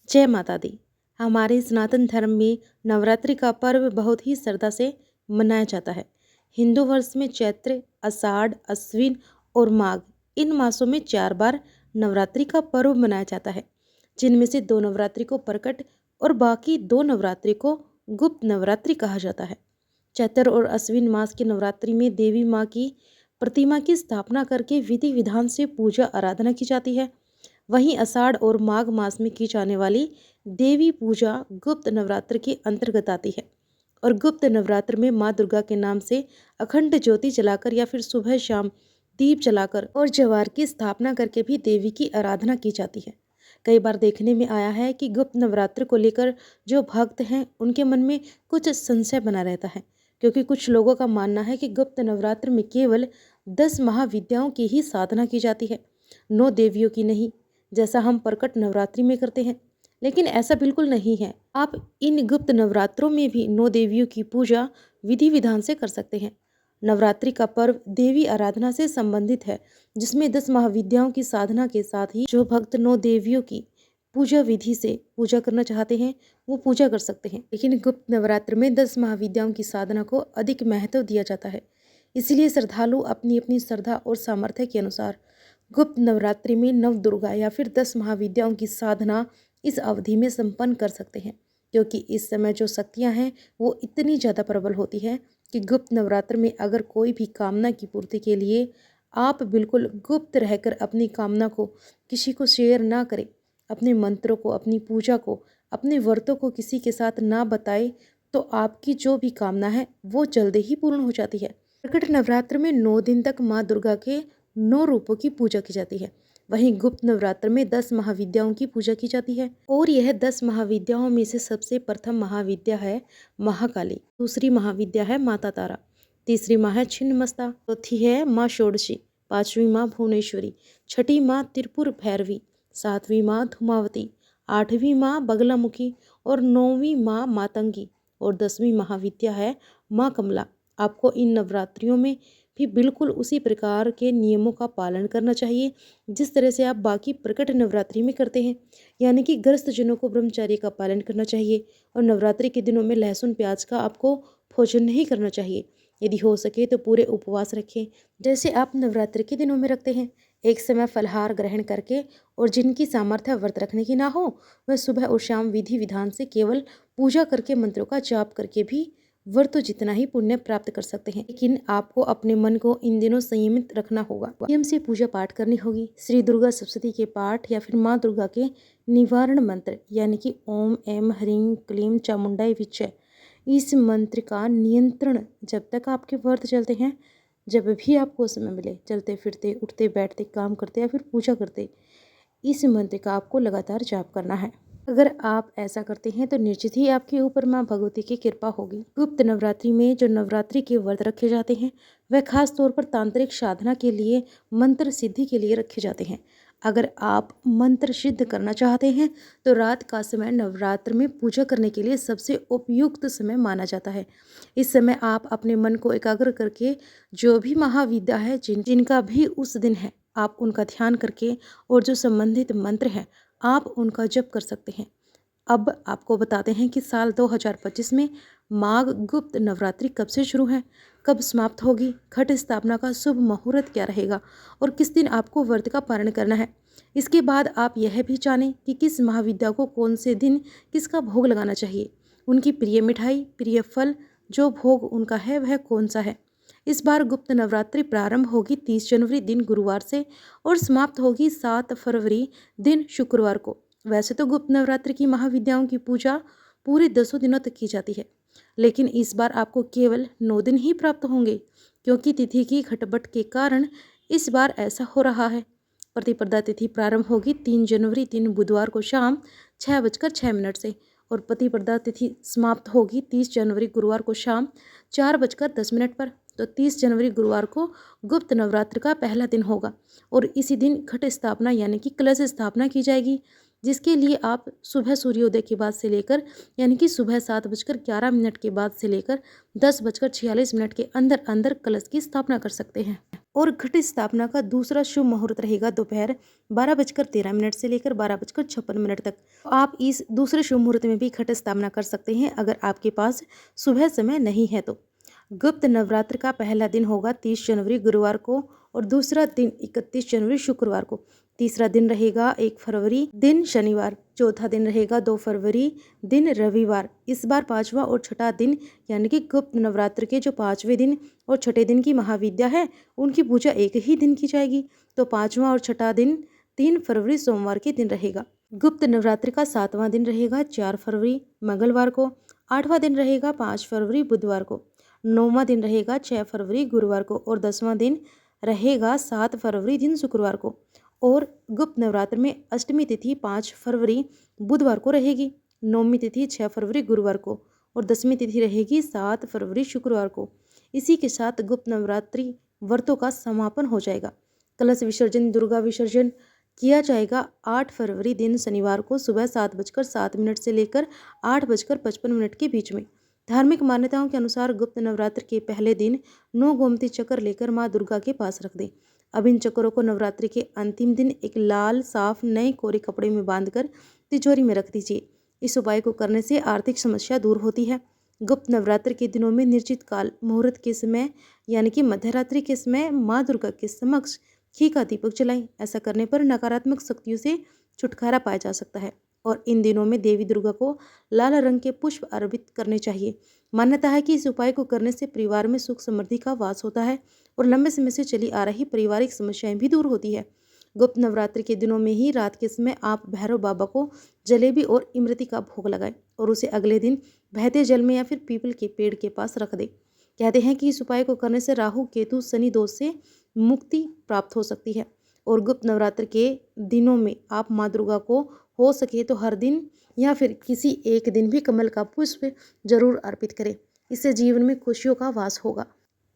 जय माता दी। हमारे सनातन धर्म में नवरात्रि का पर्व बहुत ही श्रद्धा से मनाया जाता है। हिंदू वर्ष में चैत्र, आषाढ़, अश्विन और माघ इन मासों में 4 बार नवरात्रि का पर्व मनाया जाता है, जिनमें से 2 नवरात्रि को प्रकट और बाकी 2 नवरात्रि को गुप्त नवरात्रि कहा जाता है। चैत्र और अश्विन मास की नवरात्रि में देवी माँ की प्रतिमा की स्थापना करके विधि विधान से पूजा आराधना की जाती है। वहीं आषाढ़ और माघ मास में की जाने वाली देवी पूजा गुप्त नवरात्र के अंतर्गत आती है और गुप्त नवरात्र में माँ दुर्गा के नाम से अखंड ज्योति जलाकर या फिर सुबह शाम दीप जलाकर और जवार की स्थापना करके भी देवी की आराधना की जाती है। कई बार देखने में आया है कि गुप्त नवरात्र को लेकर जो भक्त हैं उनके मन में कुछ संशय बना रहता है, क्योंकि कुछ लोगों का मानना है कि गुप्त नवरात्र में केवल 10 महाविद्याओं की ही साधना की जाती है, 9 देवियों की नहीं, जैसा हम प्रकट नवरात्रि में करते हैं। लेकिन ऐसा बिल्कुल नहीं है। आप इन गुप्त नवरात्रों में भी 9 देवियों की पूजा विधि विधान से कर सकते हैं। नवरात्रि का पर्व देवी आराधना से संबंधित है, जिसमें 10 महाविद्याओं की साधना के साथ ही जो भक्त 9 देवियों की पूजा विधि से पूजा करना चाहते हैं वो पूजा कर सकते हैं। लेकिन गुप्त नवरात्र में 10 महाविद्याओं की साधना को अधिक महत्व दिया जाता है, इसलिए श्रद्धालु अपनी अपनी श्रद्धा और सामर्थ्य के अनुसार गुप्त नवरात्रि में नव दुर्गा या फिर 10 महाविद्याओं की साधना इस अवधि में संपन्न कर सकते हैं, क्योंकि इस समय जो शक्तियां हैं वो इतनी ज़्यादा प्रबल होती है कि गुप्त नवरात्र में अगर कोई भी कामना की पूर्ति के लिए आप बिल्कुल गुप्त रहकर अपनी कामना को किसी को शेयर ना करें, अपने मंत्रों को, अपनी पूजा को, अपने व्रतों को किसी के साथ ना बताए, तो आपकी जो भी कामना है वो जल्दी ही पूर्ण हो जाती है। प्रकट नवरात्र में 9 दिन तक माँ दुर्गा के 9 रूपों की पूजा की जाती है। वहीं गुप्त नवरात्र में 10 महाविद्याओं की पूजा की जाती है और यह 10 महाविद्याओं में से सबसे प्रथम महाविद्या है महाकाली, दूसरी महाविद्या है माता तारा, तीसरी माँ है छिन्नमस्ता, चौथी है माँ षोडशी, पांचवी माँ भुवनेश्वरी, छठी माँ त्रिपुर भैरवी, सातवीं माँ धूमावती, आठवीं माँ बगलामुखी और 9वीं माँ मातंगी और 10वीं महाविद्या है माँ कमला। आपको इन नवरात्रियों में भी बिल्कुल उसी प्रकार के नियमों का पालन करना चाहिए जिस तरह से आप बाकी प्रकट नवरात्रि में करते हैं, यानी कि गृहस्थ जनों को ब्रह्मचर्य का पालन करना चाहिए और नवरात्रि के दिनों में लहसुन प्याज का आपको भोजन नहीं करना चाहिए। यदि हो सके तो पूरे उपवास रखें, जैसे आप नवरात्रि के दिनों में रखते हैं। एक समय फलहार ग्रहण करके और जिनकी सामर्थ्य व्रत रखने की ना हो वह सुबह और शाम विधि विधान से केवल पूजा करके मंत्रों का जाप करके भी व्रत तो जितना ही पुण्य प्राप्त कर सकते हैं। लेकिन आपको अपने मन को इन दिनों संयमित रखना होगा, नियम से पूजा पाठ करनी होगी। श्री दुर्गा सप्तशती के पाठ या फिर माँ दुर्गा के निवारण मंत्र यानी कि ओम ऐं ह्रीं क्लीं चामुंडाय विच्चे, इस मंत्र का नियंत्रण जब तक आपके व्रत चलते हैं, जब भी आपको समय मिले, चलते फिरते, उठते बैठते, काम करते या फिर पूजा करते, इस मंत्र का आपको लगातार जाप करना है। अगर आप ऐसा करते हैं तो निश्चित ही आपके ऊपर माँ भगवती की कृपा होगी। गुप्त नवरात्रि में जो नवरात्रि के व्रत रखे जाते हैं वह खास तौर पर तांत्रिक साधना के लिए, मंत्र सिद्धि के लिए रखे जाते हैं। अगर आप मंत्र सिद्ध करना चाहते हैं तो रात का समय नवरात्र में पूजा करने के लिए सबसे उपयुक्त समय माना जाता है। इस समय आप अपने मन को एकाग्र करके जो भी महाविद्या है जिनका भी उस दिन है, आप उनका ध्यान करके और जो संबंधित मंत्र हैं आप उनका जप कर सकते हैं। अब आपको बताते हैं कि साल 2025 में माघ गुप्त नवरात्रि कब से शुरू है, कब समाप्त होगी, घट स्थापना का शुभ मुहूर्त क्या रहेगा और किस दिन आपको व्रत का पारण करना है। इसके बाद आप यह भी जानें कि किस महाविद्या को कौन से दिन किसका भोग लगाना चाहिए, उनकी प्रिय मिठाई, प्रिय फल, जो भोग उनका है वह कौन सा है। इस बार गुप्त नवरात्रि प्रारंभ होगी 30 जनवरी दिन गुरुवार से और समाप्त होगी 7 फरवरी दिन शुक्रवार को। वैसे तो गुप्त नवरात्रि की महाविद्याओं की पूजा पूरे 10 दिनों तक की जाती है, लेकिन इस बार आपको केवल 9 दिन ही प्राप्त होंगे, क्योंकि तिथि की घटबट के कारण इस बार ऐसा हो रहा है। प्रतिपदा तिथि प्रारंभ होगी 3 जनवरी दिन बुधवार को शाम 6:06 से और प्रतिपदा तिथि समाप्त होगी 30 जनवरी गुरुवार को शाम 4:10 पर। तो 30 जनवरी गुरुवार को गुप्त नवरात्र का पहला दिन होगा और इसी दिन घट स्थापना यानी कि कलश स्थापना की जाएगी, जिसके लिए आप सुबह सूर्योदय के बाद से लेकर यानी कि सुबह 7:11 के बाद से लेकर 10:46 के अंदर अंदर कलश की स्थापना कर सकते हैं। और घट स्थापना का दूसरा शुभ मुहूर्त रहेगा दोपहर 12:13 से लेकर 12:56 तक। आप इस दूसरे शुभ मुहूर्त में भी घट स्थापना कर सकते हैं अगर आपके पास सुबह समय नहीं है तो। गुप्त नवरात्र का पहला दिन होगा 30 जनवरी गुरुवार को और दूसरा दिन 31 जनवरी शुक्रवार को। तीसरा दिन रहेगा 1 फरवरी दिन शनिवार। चौथा दिन रहेगा 2 फरवरी दिन रविवार। इस बार पांचवा और छठा दिन यानी कि गुप्त नवरात्र के जो पांचवें दिन और छठे दिन की महाविद्या है उनकी पूजा एक ही दिन की जाएगी। तो पांचवा और छठा दिन 3 फरवरी सोमवार के दिन रहेगा। गुप्त नवरात्र का 7वां दिन रहेगा 4 फरवरी मंगलवार को। 8वां दिन रहेगा 5 फरवरी बुधवार को। 9वां दिन रहेगा 6 फरवरी गुरुवार को और 10वां दिन रहेगा 7 फरवरी दिन शुक्रवार को। और गुप्त नवरात्र में अष्टमी तिथि 5 फरवरी बुधवार को रहेगी। नवमी तिथि 6 फरवरी गुरुवार को और 10वीं तिथि रहेगी 7 फरवरी शुक्रवार को। इसी के साथ गुप्त नवरात्रि व्रतों का समापन हो जाएगा। कलश विसर्जन दुर्गा विसर्जन किया जाएगा 8 फरवरी दिन शनिवार को सुबह 7:07 से लेकर 8:55 के बीच में। धार्मिक मान्यताओं के अनुसार गुप्त नवरात्र के पहले दिन 9 गोमती चक्र लेकर मां दुर्गा के पास रख दें। अब इन चक्रों को नवरात्रि के अंतिम दिन एक लाल साफ नए कोरे कपड़े में बांधकर तिजोरी में रख दीजिए। इस उपाय को करने से आर्थिक समस्या दूर होती है। गुप्त नवरात्र के दिनों में निर्जित काल मुहूर्त के समय यानी कि मध्यरात्रि के समय माँ दुर्गा के समक्ष घी का दीपक जलाएं। ऐसा करने पर नकारात्मक शक्तियों से छुटकारा पाया जा सकता है। और इन दिनों में देवी दुर्गा को लाल रंग के पुष्प अर्पित करने चाहिए। मान्यता है कि इस उपाय को करने से परिवार में सुख समृद्धि का वास होता है और लंबे समय से चली आ रही पारिवारिक समस्याएं भी दूर होती है। गुप्त नवरात्रि के दिनों में ही रात के समय आप भैरव बाबा को जलेबी और इमरती का भोग लगाएं और उसे अगले दिन बहते जल में या फिर पीपल के पेड़ के पास रख दें। कहते हैं कि इस उपाय को करने से राहु केतु शनि दोष से मुक्ति प्राप्त हो सकती है। और गुप्त नवरात्र के दिनों में आप माँ दुर्गा को हो सके तो हर दिन या फिर किसी एक दिन भी कमल का पुष्प जरूर अर्पित करें। इससे जीवन में खुशियों का वास होगा।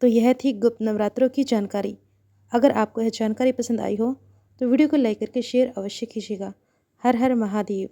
तो यह थी गुप्त नवरात्रों की जानकारी। अगर आपको यह जानकारी पसंद आई हो तो वीडियो को लाइक करके शेयर अवश्य कीजिएगा। हर हर महादेव।